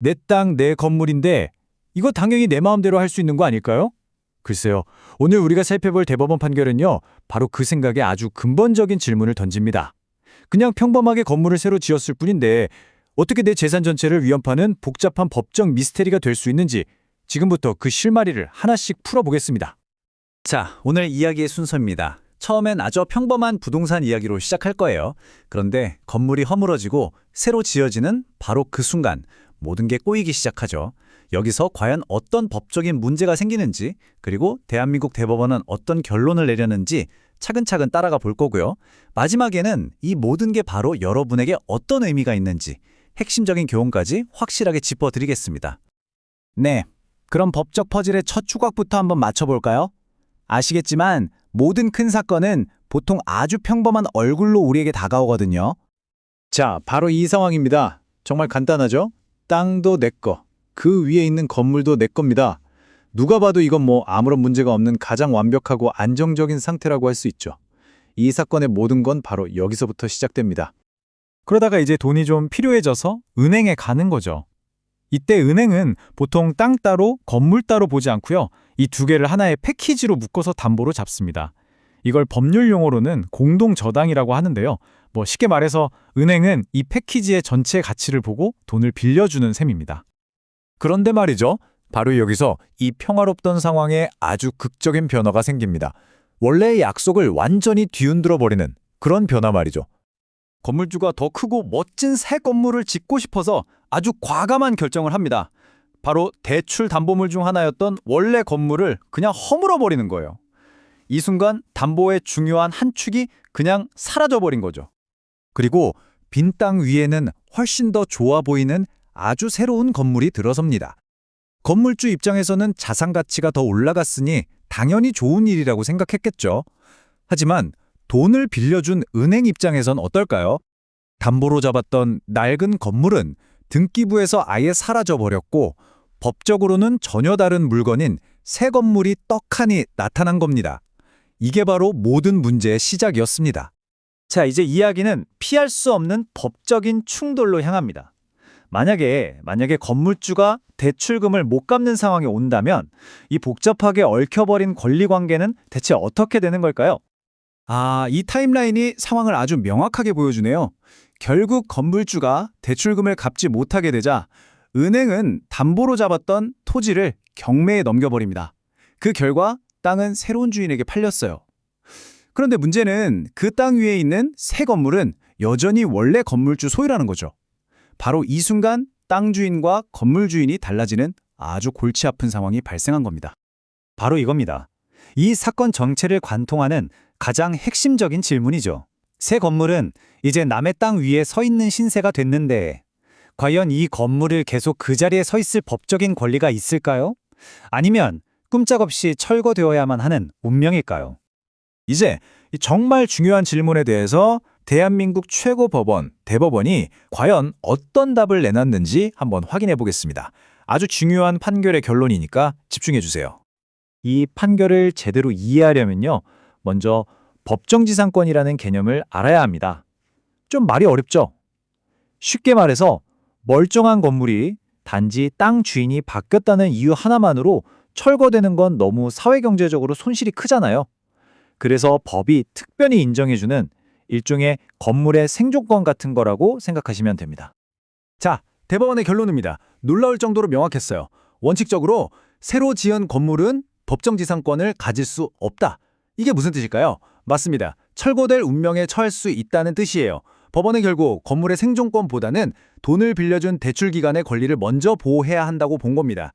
내 땅, 내 건물인데 이거 당연히 내 마음대로 할 수 있는 거 아닐까요? 글쎄요. 오늘 우리가 살펴볼 대법원 판결은요. 바로 그 생각에 아주 근본적인 질문을 던집니다. 그냥 평범하게 건물을 새로 지었을 뿐인데 어떻게 내 재산 전체를 위협하는 복잡한 법적 미스테리가 될 수 있는지 지금부터 그 실마리를 하나씩 풀어보겠습니다. 자, 오늘 이야기의 순서입니다. 처음엔 아주 평범한 부동산 이야기로 시작할 거예요. 그런데 건물이 허물어지고 새로 지어지는 바로 그 순간 모든 게 꼬이기 시작하죠. 여기서 과연 어떤 법적인 문제가 생기는지, 그리고 대한민국 대법원은 어떤 결론을 내렸는지 차근차근 따라가 볼 거고요. 마지막에는 이 모든 게 바로 여러분에게 어떤 의미가 있는지 핵심적인 교훈까지 확실하게 짚어드리겠습니다. 네, 그럼 법적 퍼즐의 첫 조각부터 한번 맞춰볼까요? 아시겠지만 모든 큰 사건은 보통 아주 평범한 얼굴로 우리에게 다가오거든요. 자, 바로 이 상황입니다. 정말 간단하죠? 땅도 내 거, 그 위에 있는 건물도 내 겁니다. 누가 봐도 이건 아무런 문제가 없는 가장 완벽하고 안정적인 상태라고 할 수 있죠. 이 사건의 모든 건 바로 여기서부터 시작됩니다. 그러다가 이제 돈이 좀 필요해져서 은행에 가는 거죠. 이때 은행은 보통 땅 따로, 건물 따로 보지 않고요. 이 두 개를 하나의 패키지로 묶어서 담보로 잡습니다. 이걸 법률 용어로는 공동저당이라고 하는데요. 쉽게 말해서 은행은 이 패키지의 전체 가치를 보고 돈을 빌려주는 셈입니다. 그런데 말이죠. 바로 여기서 이 평화롭던 상황에 아주 극적인 변화가 생깁니다. 원래의 약속을 완전히 뒤흔들어 버리는 그런 변화 말이죠. 건물주가 더 크고 멋진 새 건물을 짓고 싶어서 아주 과감한 결정을 합니다. 바로 대출 담보물 중 하나였던 원래 건물을 그냥 허물어버리는 거예요. 이 순간 담보의 중요한 한 축이 그냥 사라져버린 거죠. 그리고 빈 땅 위에는 훨씬 더 좋아 보이는 아주 새로운 건물이 들어섭니다. 건물주 입장에서는 자산 가치가 더 올라갔으니 당연히 좋은 일이라고 생각했겠죠. 하지만 돈을 빌려준 은행 입장에선 어떨까요? 담보로 잡았던 낡은 건물은 등기부에서 아예 사라져버렸고 법적으로는 전혀 다른 물건인 새 건물이 떡하니 나타난 겁니다. 이게 바로 모든 문제의 시작이었습니다. 자, 이제 이야기는 피할 수 없는 법적인 충돌로 향합니다. 만약에 건물주가 대출금을 못 갚는 상황이 온다면 이 복잡하게 얽혀버린 권리관계는 대체 어떻게 되는 걸까요? 이 타임라인이 상황을 아주 명확하게 보여주네요. 결국 건물주가 대출금을 갚지 못하게 되자 은행은 담보로 잡았던 토지를 경매에 넘겨버립니다. 그 결과 땅은 새로운 주인에게 팔렸어요. 그런데 문제는 그 땅 위에 있는 새 건물은 여전히 원래 건물주 소유라는 거죠. 바로 이 순간 땅 주인과 건물 주인이 달라지는 아주 골치 아픈 상황이 발생한 겁니다. 바로 이겁니다. 이 사건 전체를 관통하는 가장 핵심적인 질문이죠. 새 건물은 이제 남의 땅 위에 서 있는 신세가 됐는데 과연 이 건물을 계속 그 자리에 서 있을 법적인 권리가 있을까요? 아니면 꼼짝없이 철거되어야만 하는 운명일까요? 이제 정말 중요한 질문에 대해서 대한민국 최고법원, 대법원이 과연 어떤 답을 내놨는지 한번 확인해 보겠습니다. 아주 중요한 판결의 결론이니까 집중해 주세요. 이 판결을 제대로 이해하려면요. 먼저 법정지상권이라는 개념을 알아야 합니다. 좀 말이 어렵죠? 쉽게 말해서 멀쩡한 건물이 단지 땅 주인이 바뀌었다는 이유 하나만으로 철거되는 건 너무 사회경제적으로 손실이 크잖아요. 그래서 법이 특별히 인정해주는 일종의 건물의 생존권 같은 거라고 생각하시면 됩니다. 자, 대법원의 결론입니다. 놀라울 정도로 명확했어요. 원칙적으로 새로 지은 건물은 법정지상권을 가질 수 없다. 이게 무슨 뜻일까요? 맞습니다. 철거될 운명에 처할 수 있다는 뜻이에요. 법원은 결국 건물의 생존권보다는 돈을 빌려준 대출기관의 권리를 먼저 보호해야 한다고 본 겁니다.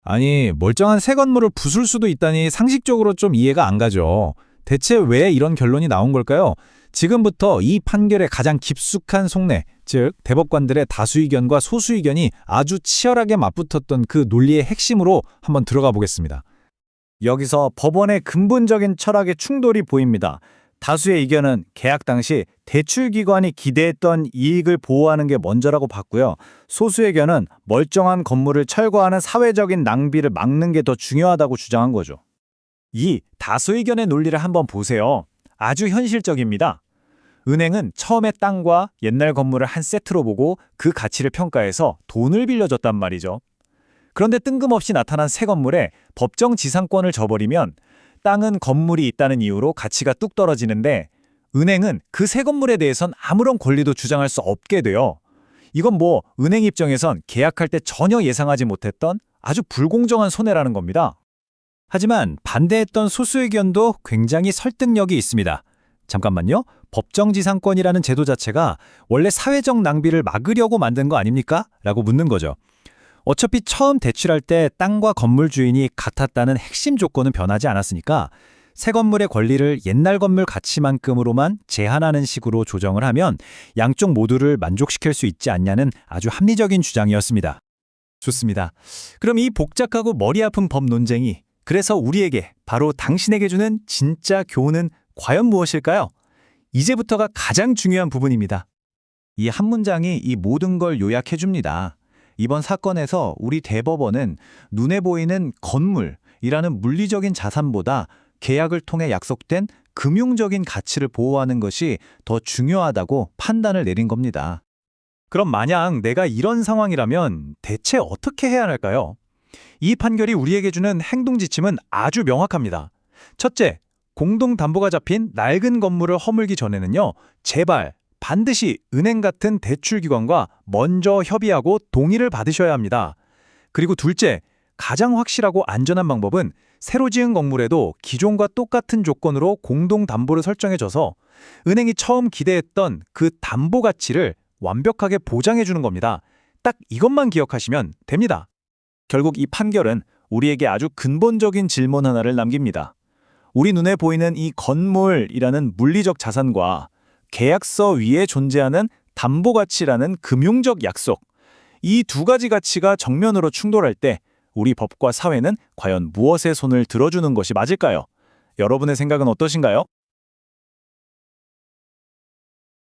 아니, 멀쩡한 새 건물을 부술 수도 있다니 상식적으로 좀 이해가 안 가죠. 대체 왜 이런 결론이 나온 걸까요? 지금부터 이 판결의 가장 깊숙한 속내, 즉 대법관들의 다수 의견과 소수 의견이 아주 치열하게 맞붙었던 그 논리의 핵심으로 한번 들어가 보겠습니다. 여기서 법원의 근본적인 철학의 충돌이 보입니다. 다수의 의견은 계약 당시 대출기관이 기대했던 이익을 보호하는 게 먼저라고 봤고요. 소수의 의견은 멀쩡한 건물을 철거하는 사회적인 낭비를 막는 게 더 중요하다고 주장한 거죠. 이 다수 의견의 논리를 한번 보세요. 아주 현실적입니다. 은행은 처음에 땅과 옛날 건물을 한 세트로 보고 그 가치를 평가해서 돈을 빌려줬단 말이죠. 그런데 뜬금없이 나타난 새 건물에 법정 지상권을 줘버리면 땅은 건물이 있다는 이유로 가치가 뚝 떨어지는데 은행은 그 새 건물에 대해선 아무런 권리도 주장할 수 없게 돼요. 이건 은행 입장에선 계약할 때 전혀 예상하지 못했던 아주 불공정한 손해라는 겁니다. 하지만 반대했던 소수 의견도 굉장히 설득력이 있습니다. 잠깐만요. 법정지상권이라는 제도 자체가 원래 사회적 낭비를 막으려고 만든 거 아닙니까? 라고 묻는 거죠. 어차피 처음 대출할 때 땅과 건물 주인이 같았다는 핵심 조건은 변하지 않았으니까 새 건물의 권리를 옛날 건물 가치만큼으로만 제한하는 식으로 조정을 하면 양쪽 모두를 만족시킬 수 있지 않냐는 아주 합리적인 주장이었습니다. 좋습니다. 그럼 이 복잡하고 머리 아픈 법 논쟁이 그래서 우리에게 바로 당신에게 주는 진짜 교훈은 과연 무엇일까요? 이제부터가 가장 중요한 부분입니다. 이 한 문장이 이 모든 걸 요약해 줍니다. 이번 사건에서 우리 대법원은 눈에 보이는 건물이라는 물리적인 자산보다 계약을 통해 약속된 금융적인 가치를 보호하는 것이 더 중요하다고 판단을 내린 겁니다. 그럼 만약 내가 이런 상황이라면 대체 어떻게 해야 할까요? 이 판결이 우리에게 주는 행동 지침은 아주 명확합니다. 첫째, 공동담보가 잡힌 낡은 건물을 허물기 전에는요, 제발 반드시 은행 같은 대출기관과 먼저 협의하고 동의를 받으셔야 합니다. 그리고 둘째, 가장 확실하고 안전한 방법은 새로 지은 건물에도 기존과 똑같은 조건으로 공동담보를 설정해줘서 은행이 처음 기대했던 그 담보 가치를 완벽하게 보장해 주는 겁니다. 딱 이것만 기억하시면 됩니다. 결국 이 판결은 우리에게 아주 근본적인 질문 하나를 남깁니다. 우리 눈에 보이는 이 건물이라는 물리적 자산과 계약서 위에 존재하는 담보 가치라는 금융적 약속, 이 두 가지 가치가 정면으로 충돌할 때 우리 법과 사회는 과연 무엇에 손을 들어주는 것이 맞을까요? 여러분의 생각은 어떠신가요?